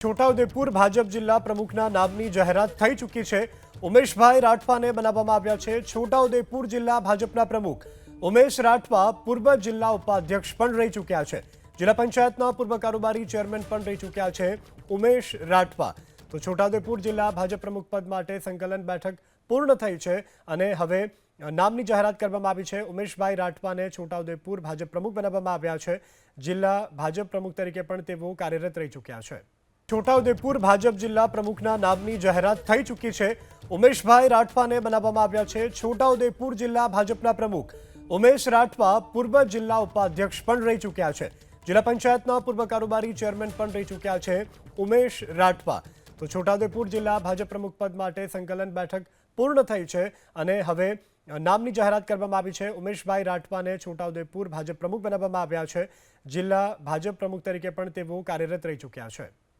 છોટાઉદેપુર ભાજપ જિલ્લા પ્રમુખના નામની જાહેરાત થઈ ચૂકી છે। ઉમેશભાઈ રાઠવાને બનાવવામાં આવ્યા છે છોટાઉદેપુર જિલ્લા ભાજપના પ્રમુખ। ઉમેશ રાઠવા પૂર્વ જિલ્લા ઉપાધ્યક્ષ પણ રહી ચૂક્યા છે। જિલ્લા પંચાયતના પૂર્વ કારોબારી ચેરમેન પણ રહી ચૂક્યા છે ઉમેશ રાઠવા। તો છોટાઉદેપુર જિલ્લા ભાજપ પ્રમુખ પદ માટે સંકલન બેઠક પૂર્ણ થઈ છે અને હવે નામની જાહેરાત કરવામાં આવી છે। ઉમેશભાઈ રાઠવાને છોટાઉદેપુર ભાજપ પ્રમુખ બનાવવામાં આવ્યા છે। જિલ્લા ભાજપ પ્રમુખ તરીકે પણ તેઓ કાર્યરત રહી ચૂક્યા છે। છોટાઉદેપુર ભાજપ જિલ્લા પ્રમુખના નામની જાહેરાત થઈ ચૂકી છે। ઉમેશભાઈ રાઠવાને બનાવવામાં આવ્યા છે છોટાઉદેપુર જિલ્લા ભાજપના પ્રમુખ। ઉમેશ રાઠવા પૂર્વ જિલ્લા ઉપાધ્યક્ષ પણ રહી ચૂક્યા છે। જિલ્લા પંચાયતના પૂર્વ કારોબારી ચેરમેન પણ રહી ચૂક્યા છે ઉમેશ રાઠવા। તો છોટાઉદેપુર જિલ્લા ભાજપ પ્રમુખ પદ માટે સંકલન બેઠક પૂર્ણ થઈ છે અને હવે નામની જાહેરાત કરવામાં આવી છે। ઉમેશભાઈ રાઠવાને છોટાઉદેપુર ભાજપ પ્રમુખ બનાવવામાં આવ્યા છે। જિલ્લા ભાજપ પ્રમુખ તરીકે પણ તેઓ કાર્યરત રહી ચૂક્યા છે।